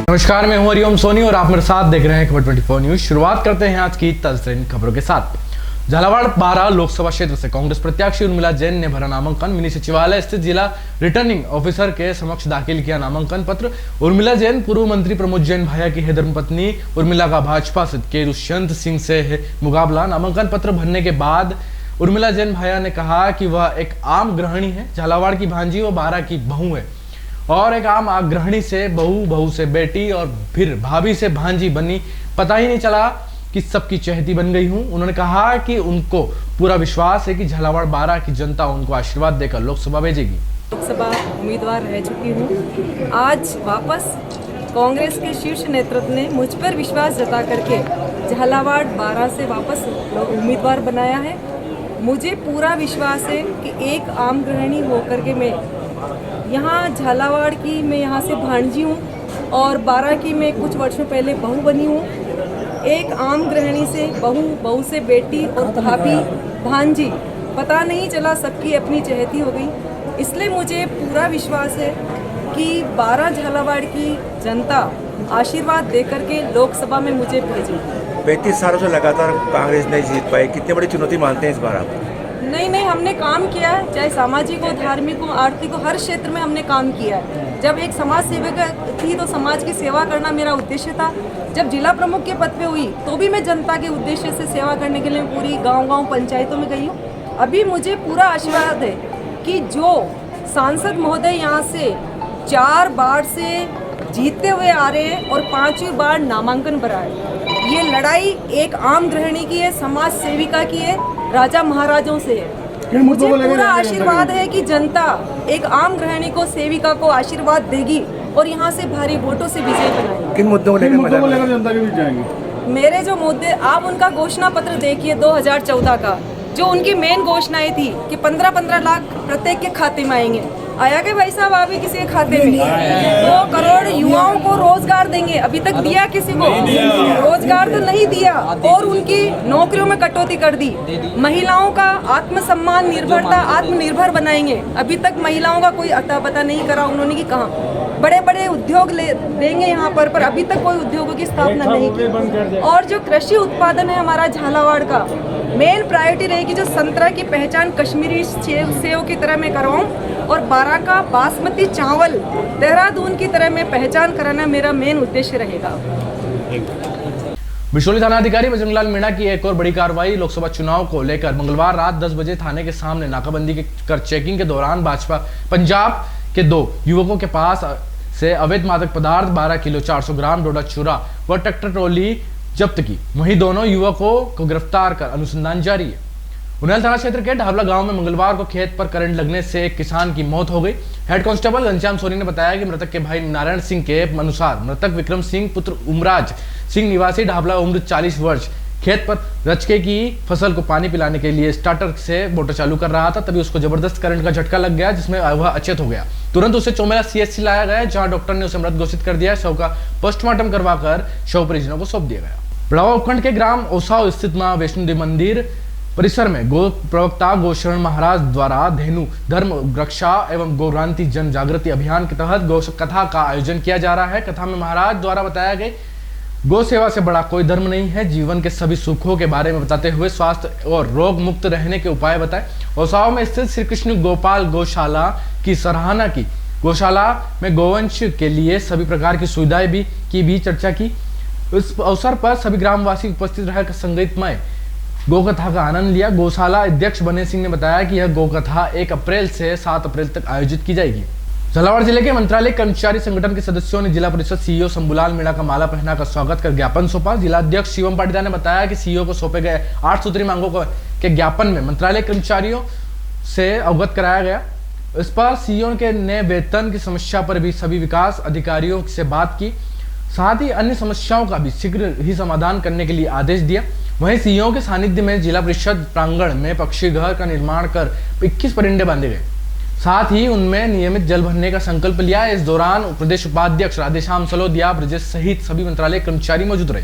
नमस्कार, मैं हूं हरिओम सोनी और आप मेरे साथ देख रहे हैं खबर 24 न्यूज। शुरुआत करते हैं आज की ताज़ा खबरों के साथ। झालावाड़ 12 लोकसभा क्षेत्र से कांग्रेस प्रत्याशी उर्मिला जैन ने भरा नामांकन। मिनी सचिवालय स्थित जिला रिटर्निंग ऑफिसर के समक्ष दाखिल किया नामांकन पत्र। उर्मिला जैन पूर्व मंत्री प्रमोद जैन भाया की है धर्मपत्नी। उर्मिला का भाजपा के दुष्यंत सिंह से है मुकाबला। नामांकन पत्र भरने के बाद उर्मिला जैन भाया ने कहा कि वह एक आम गृहिणी है, झालावाड़ की भांजी व 12 की बहू है और एक आम गृहिणी से बहू, बहू से बेटी और फिर भाभी से भांजी बनी। पता ही नहीं चला कि सबकी चहेती बन गई हूं। उन्होंने कहा कि उनको पूरा विश्वास है कि झालावाड़ 12 की जनता उनको आशीर्वाद देकर लोकसभा भेजेगी। लोकसभा उम्मीदवार रह चुकी हूं। आज वापस कांग्रेस के शीर्ष नेतृत्व ने मुझ पर विश्वास जता करके झालावाड़ 12 से वापस उम्मीदवार बनाया है। मुझे पूरा विश्वास है कि एक आम गृहिणी होकर के मैं यहाँ झालावाड़ की मैं यहाँ से भांजी हूँ और 12 की मैं कुछ वर्षों पहले बहू बनी हूँ। एक आम गृहिणी से बहू, बहू से बेटी और भाभी, भांजी, पता नहीं चला सबकी अपनी चहेती हो गई। इसलिए मुझे पूरा विश्वास है कि 12 झालावाड़ की जनता आशीर्वाद देकर के लोकसभा में मुझे भेजेगी। 35 सालों से लगातार कांग्रेस नहीं जीत पाई, कितनी बड़ी चुनौती मानते हैं इस बार आप? नहीं, हमने काम किया है, चाहे सामाजिक हो, धार्मिक हो, आर्थिक हो, हर क्षेत्र में हमने काम किया है। जब एक समाज सेविका थी तो समाज की सेवा करना मेरा उद्देश्य था। जब जिला प्रमुख के पद पे हुई तो भी मैं जनता के उद्देश्य से सेवा करने के लिए पूरी गांव-गांव पंचायतों में गई हूँ। अभी मुझे पूरा आशीर्वाद है कि जो सांसद महोदय यहाँ से 4 बार से जीतते हुए आ रहे हैं और 5वीं बार नामांकन भरा है। ये लड़ाई एक आम गृहिणी की है, समाज सेविका की है, राजा महाराजों से है। मुझे पूरा आशीर्वाद है कि जनता एक आम गृहिणी को, सेविका को आशीर्वाद देगी और यहाँ से भारी वोटों से विजय बनाएगी। किन मुद्दों को लेकर जनता के बीच जाएंगे? मेरे जो मुद्दे, आप उनका घोषणा पत्र देखिए 2014 का, जो उनकी मेन घोषणाएं थी कि 15-15 लाख प्रत्येक के खाते में आएंगे। आया कि भाई साहब अभी किसी के खाते में 2 करोड़ युवाओं को रोजगार देंगे, अभी तक दिया किसी को? रोजगार तो नहीं दिया और उनकी नौकरियों में कटौती कर दी। महिलाओं का आत्मसम्मान, निर्भरता, आत्मनिर्भर बनाएंगे, अभी तक महिलाओं का कोई अता पता नहीं करा उन्होंने कि कहाँ। बड़े बड़े उद्योग देंगे यहाँ पर अभी तक कोई उद्योगों की स्थापना नहीं की। और जो कृषि उत्पादन है हमारा झालावाड़ का, मेन प्रायोरिटी रहेगी जो संतरा की पहचान कश्मीरी सेव की तरह मैं करवाऊँ और 12 का बासमती चावल देहरादून की तरह मैं पहचान कराना मेरा मेन उद्देश्य रहेगा। बिशोली थाना अधिकारी बजरंगलाल मीणा की एक और बड़ी कार्रवाई। लोकसभा चुनाव को लेकर मंगलवार रात 10 बजे थाने के सामने नाकाबंदी कर चेकिंग के दौरान पंजाब के 2 युवकों के पास से अवैध मादक पदार्थ 12 किलो 400 ग्राम डोडा चूरा व ट्रैक्टर ट्रॉली जब्त की। वहीं दोनों युवकों को गिरफ्तार कर अनुसंधान जारी है। उन्नाइल थाना क्षेत्र के ढाबला गांव में मंगलवार को खेत पर करंट लगने से एक किसान की मौत हो गई। हेड कांस्टेबल घनश्याम सोनी ने बताया कि मृतक के भाई नारायण सिंह के अनुसार मृतक विक्रम सिंह पुत्र उमराज सिंह निवासी ढाबला, उम्र 40 वर्ष, खेत पर रचके की फसल को पानी पिलाने के लिए स्टार्टर से मोटर चालू कर रहा था। तभी उसको जबरदस्त करंट का झटका लग गया जिसमें वह अचेत हो गया। तुरंत उसे चौमेला CHC लाया गया, जहां डॉक्टर ने उसे मृत घोषित कर दिया। शव का पोस्टमार्टम करवाकर शव परिजनों को सौंप दिया गया। बढ़ावा उपखंड के ग्राम ओसाव स्थित मां वैष्णो देवी मंदिर परिसर में गो प्रवक्ता गोशरण महाराज द्वारा धेनु धर्म रक्षा एवं गौरांति जन जागृति अभियान के तहत गौ कथा का आयोजन किया जा रहा है। कथा में महाराज द्वारा बताया गया गौ सेवा से बड़ा कोई धर्म नहीं है। जीवन के सभी सुखों के बारे में बताते हुए स्वास्थ्य और रोग मुक्त रहने के उपाय बताए। ओसाव में स्थित श्री कृष्ण गोपाल गौशाला की सराहना की। गौशाला में गोवंश के लिए सभी प्रकार की सुविधाएं भी चर्चा की। इस अवसर पर सभी ग्रामवासी उपस्थित रहकर संगीतमय गोकथा का आनंद लिया। गौशाला अध्यक्ष बने सिंह ने बताया कि यह गोकथा 1 अप्रैल से 7 अप्रैल तक आयोजित की जाएगी। झालावाड़ जिले के मंत्रालय कर्मचारी संगठन के सदस्यों ने जिला परिषद CEO शंभूलाल मीणा का माला पहनाकर स्वागत कर ज्ञापन सौंपा। जिला अध्यक्ष शिवम पाटीदार ने बताया कि CEO को सौंपे गए 8 सूत्री मांगों के ज्ञापन में मंत्रालय कर्मचारियों से अवगत कराया गया। इस पर CEO ने वेतन की समस्या पर भी सभी विकास अधिकारियों से बात की, साथ ही अन्य समस्याओं का भी शीघ्र ही समाधान करने के लिए आदेश दिया। वहीं CEO के सानिध्य में जिला परिषद प्रांगण में पक्षी घर का निर्माण कर 21 परिंदे बांधे गए, साथ ही उनमें नियमित जल भरने का संकल्प लिया। इस दौरान प्रदेश उपाध्यक्ष राधेश्याम सलोदिया, ब्रजेश सहित सभी मंत्रालय कर्मचारी मौजूद रहे।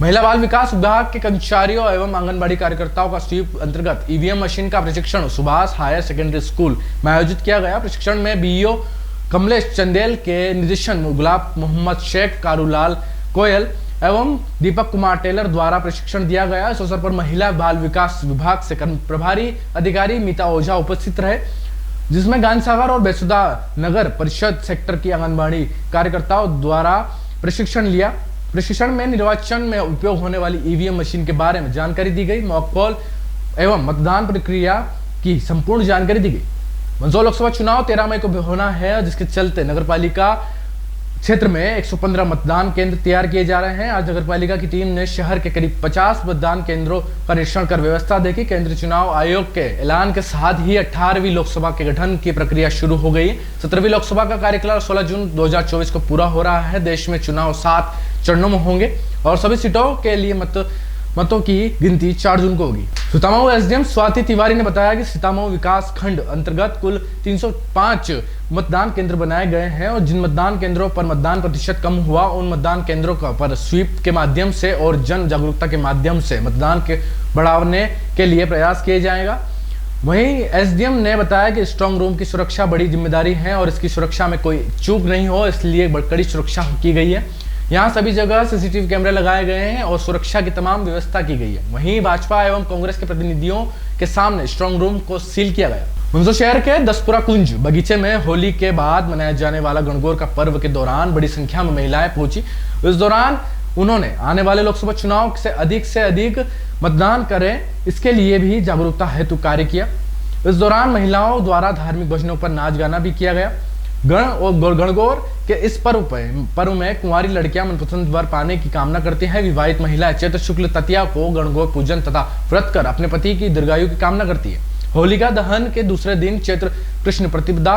महिला बाल विकास विभाग के कर्मचारियों एवं आंगनबाड़ी कार्यकर्ताओं का स्वीप अंतर्गत EVM मशीन का प्रशिक्षण सुभाष हायर सेकेंडरी स्कूल में आयोजित किया गया। प्रशिक्षण में BEO कमलेश चंदेल के निर्देशन में गुलाब मोहम्मद शेख, कारूलाल कोयल एवं दीपक कुमार टेलर द्वारा प्रशिक्षण दिया गया। इस अवसर पर महिला बाल विकास विभाग से कर्म प्रभारी अधिकारी मीता ओझा उपस्थित रहे, जिसमें गांधीसागर और बेसुदा नगर परिषद सेक्टर की आंगनबाड़ी कार्यकर्ताओं द्वारा प्रशिक्षण लिया। प्रशिक्षण में निर्वाचन में उपयोग होने वाली ईवीएम मशीन के बारे में जानकारी दी गई। मॉक पोल एवं मतदान प्रक्रिया की संपूर्ण जानकारी दी गई। मंदसौर लोकसभा चुनाव 13 मई को होना है, जिसके चलते नगरपालिका क्षेत्र में 115 मतदान केंद्र तैयार किए जा रहे हैं। आज नगरपालिका की टीम ने शहर के करीब 50 मतदान केंद्रों का निरीक्षण कर व्यवस्था देखी। केंद्रीय चुनाव आयोग के ऐलान के साथ ही 18वीं लोकसभा के गठन की प्रक्रिया शुरू हो गई। 17वीं लोकसभा का कार्यकाल 16 जून 2024 को पूरा हो रहा है। देश में चुनाव 7 चरणों में होंगे और सभी सीटों के लिए मतों की गिनती 4 जून को होगी। सीतामऊ एसडीएम स्वाति तिवारी ने बताया कि सीतामऊ विकास खंड अंतर्गत कुल 305 मतदान केंद्र बनाए गए हैं और जिन मतदान केंद्रों पर मतदान प्रतिशत कम हुआ उन मतदान केंद्रों पर स्वीप के माध्यम से और जन जागरूकता के माध्यम से मतदान के बढ़ाने के लिए प्रयास किया जाएगा। वहीं एसडीएम ने बताया कि स्ट्रांग रूम की सुरक्षा बड़ी जिम्मेदारी है और इसकी सुरक्षा में कोई चूक नहीं हो, इसलिए कड़ी सुरक्षा की गई है। यहाँ सभी जगह सीसीटीवी कैमरे लगाए गए हैं और सुरक्षा की तमाम व्यवस्था की गई है। वहीं भाजपा एवं कांग्रेस के प्रतिनिधियों के सामने स्ट्रांग रूम को सील किया गया। मंदसौर शहर के दसपुरा कुंज बगीचे में होली के बाद मनाया जाने वाला गणगौर का पर्व के दौरान बड़ी संख्या में महिलाएं पहुंची। इस दौरान उन्होंने आने वाले लोकसभा चुनाव से अधिक मतदान करें, इसके लिए भी जागरूकता हेतु कार्य किया। इस दौरान महिलाओं द्वारा धार्मिक भजनों पर नाच गाना भी किया गया। गणगौर के इस पर्व में कुंवारी लड़कियां मनपसंद वर पाने की कामना करती हैं। विवाहित महिलाएं चैत्र शुक्ल तृतीया को गणगौर पूजन तथा व्रत कर अपने पति की दीर्घायु की कामना करती है। होलिका दहन के दूसरे दिन चैत्र कृष्ण प्रतिपदा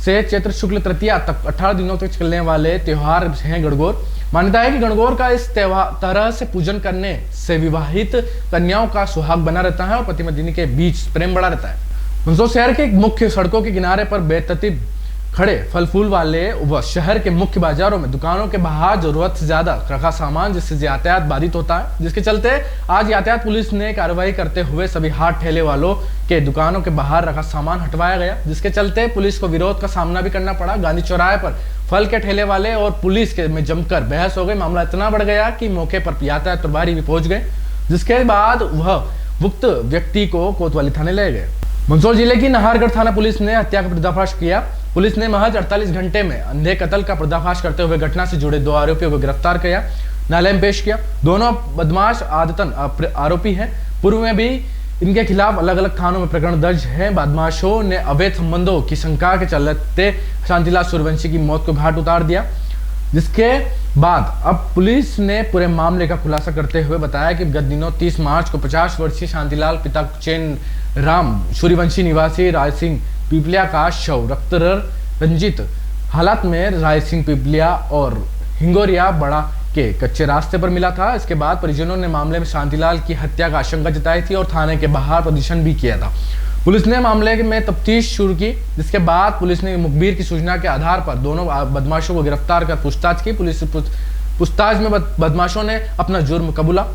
से चैत्र शुक्ल तृतीया तक 18 दिनों तक चलने वाले त्योहार हैं गणगौर। मान्यता है कि गणगौर का इस तरह से पूजन करने से विवाहित कन्याओं का सुहाग बना रहता है और पति पत्नी के बीच प्रेम बढ़ा रहता है। मंदसौर शहर के मुख्य सड़कों के किनारे पर बेतरतीब खड़े फल फूल वाले व शहर के मुख्य बाजारों में दुकानों के बाहर जरूरत से ज्यादा रखा सामान, जिससे यातायात बाधित होता है, जिसके चलते आज यातायात पुलिस ने कार्रवाई करते हुए सभी हाट ठेले वालों के दुकानों के बाहर रखा सामान हटवाया गया, जिसके चलते पुलिस को विरोध का सामना भी करना पड़ा। गांधी चौराहे पर फल के ठेले वाले और पुलिस के में जमकर बहस हो गई। मामला इतना बढ़ गया कि मौके पर यातायात प्रभारी भी पहुंच गए, जिसके बाद वह उक्त व्यक्ति को कोतवाली थाने ले गए। मंदसौर जिले की नाहरगढ़ थाना पुलिस ने हत्या का पर्दाफाश किया। पुलिस ने महज 48 घंटे में अंधे कत्ल का पर्दाफाश करते हुए घटना से जुड़े 2 आरोपियों को गिरफ्तार किया, न्यायालय में पेश किया। दोनों बदमाश आदतन आरोपी हैं। पूर्व में भी इनके खिलाफ अलग अलग थानों में प्रकरण दर्ज है। बदमाशों ने अवैध संबंधों की शंका के चलते शांतिलाल सूर्यवंशी की मौत को घाट उतार दिया, जिसके बाद अब पुलिस ने पूरे मामले का खुलासा करते हुए बताया कि गत दिनों 30 मार्च को 50 वर्षीय शांतिलाल पिता चैन राम सूर्यवंशी निवासी राय सिंह पिपलिया का शव रंजित हालात में राय सिंह पिपलिया और हिंगोरिया बड़ा के कच्चे रास्ते पर मिला था। इसके बाद परिजनों ने मामले में शांतिलाल की हत्या का आशंका जताई थी और थाने के बाहर प्रदर्शन भी किया था। पुलिस ने मामले में तफ्तीश शुरू की, जिसके बाद पुलिस ने मुखबिर की सूचना के आधार पर दोनों बदमाशों को गिरफ्तार कर पूछताछ की। पुलिस पूछताछ में बदमाशों ने अपना जुर्म कबूला।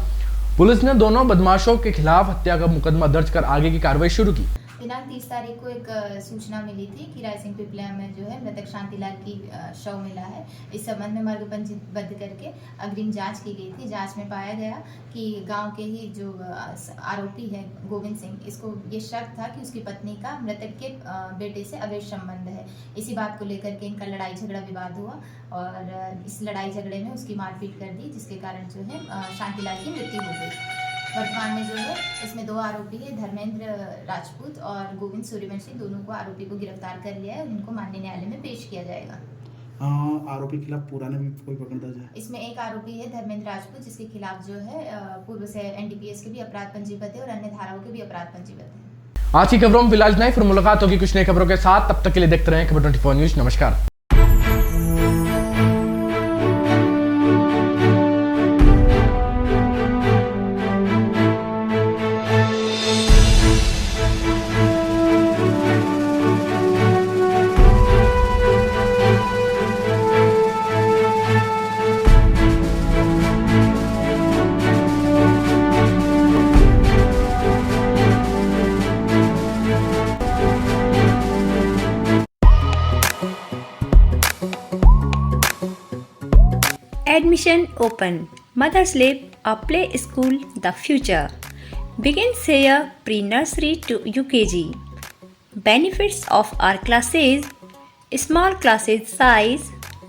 पुलिस ने दोनों बदमाशों के खिलाफ हत्या का मुकदमा दर्ज कर आगे की कार्रवाई शुरू की। दिनांक 30 तारीख को एक सूचना मिली थी कि राय सिंह पिपलिया में जो है मृतक शांतिलाल की शव मिला है। इस संबंध में मार्ग पंजीबद्ध करके अग्रिम जांच की गई थी। जांच में पाया गया कि गांव के ही जो आरोपी है गोविंद सिंह, इसको ये शक था कि उसकी पत्नी का मृतक के बेटे से अवैध संबंध है। इसी बात को लेकर के इनका लड़ाई झगड़ा विवाद हुआ और इस लड़ाई झगड़े में उसकी मारपीट कर दी, जिसके कारण जो है शांतिलाल की मृत्यु हो गई। वर्तमान में जो है इसमें 2 आरोपी है, धर्मेंद्र राजपूत और गोविंद सूर्यवंशी, दोनों को आरोपी को गिरफ्तार कर लिया है। उनको माननीय न्यायालय में पेश किया जाएगा। आरोपी के खिलाफ पुराने में कोई प्रकरण दर्ज है? इसमें एक आरोपी है धर्मेंद्र राजपूत, जिसके खिलाफ जो है पूर्व से एनडीपीएस के भी अपराध पंजीबद्ध है और अन्य धाराओं के भी अपराध पंजीबद्ध है। आज की खबरों में फिलहाल नहीं, फिर मुलाकात होगी कुछ नई खबरों के साथ। तब तक के लिए देखते रहें खबर 24 न्यूज। नमस्कार। Admission open. Mother's Lip, a play school, the future. Begins here pre-nursery to UKG. Benefits of our classes: small classes size,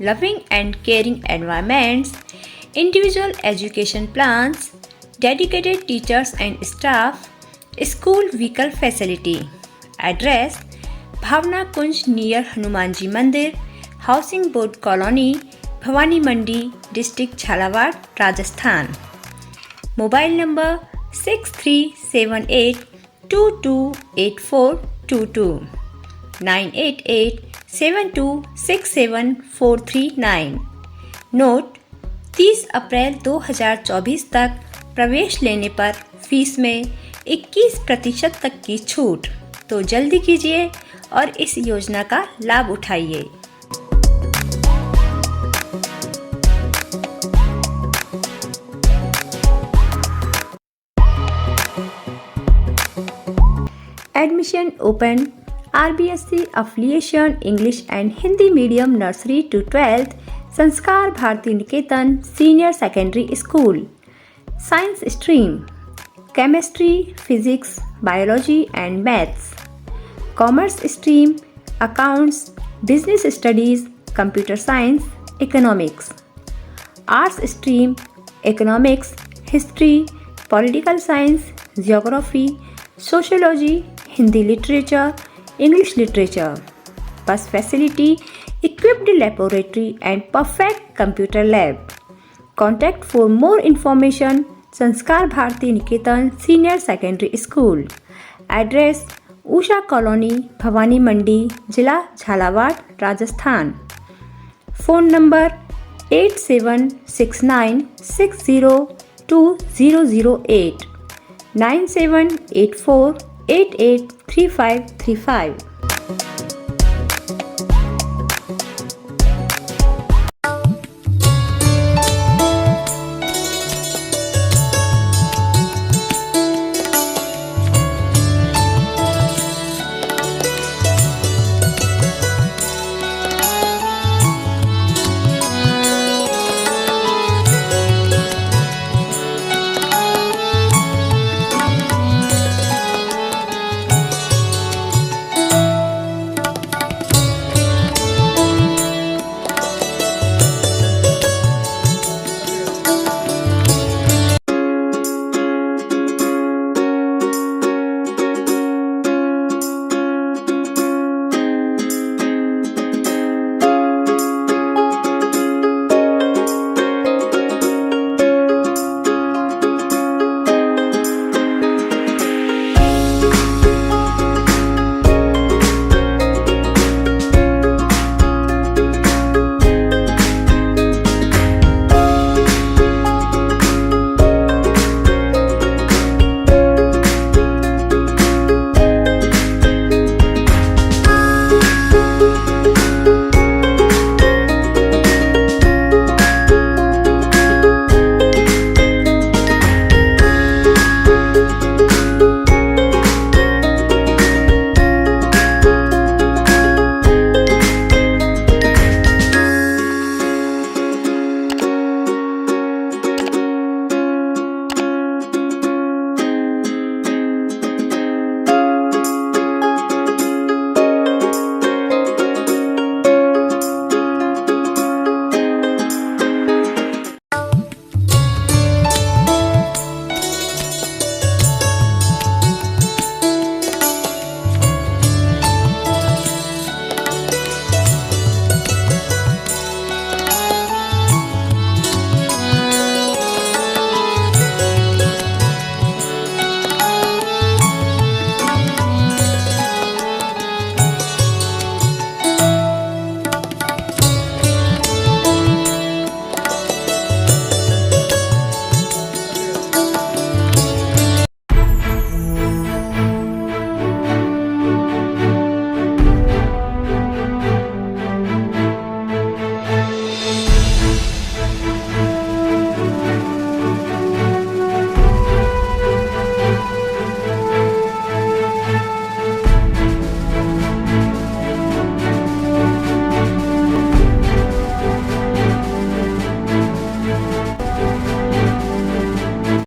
loving and caring environments, individual education plans, dedicated teachers and staff, school vehicle facility. Address: Bhavna Kunj near Hanumanji Mandir, Housing Board Colony, Bhavani Mandi, District Jhalawad, Rajasthan. Mobile number 6378228422 98872674439. Note: 30 अप्रैल 2024 तक प्रवेश लेने पर fees में 21% तक की छूट। तो जल्दी कीजिए और इस योजना का लाभ उठाइए। Admission open. RBSC affiliation English and Hindi medium nursery to 12th. Sanskar Bharati Niketan senior secondary school. Science stream: chemistry, physics, biology and maths. Commerce stream: accounts, business studies, computer science, economics. Arts stream: economics, history, political science, geography, sociology, Hindi literature, English literature. Bus facility, equipped laboratory and perfect computer lab. Contact for more information. Sanskar Bharati Niketan Senior Secondary School. Address: Usha Colony, Bhavani Mandi, Jila Jhalawad, Rajasthan. Phone number 8769602008 9784883535.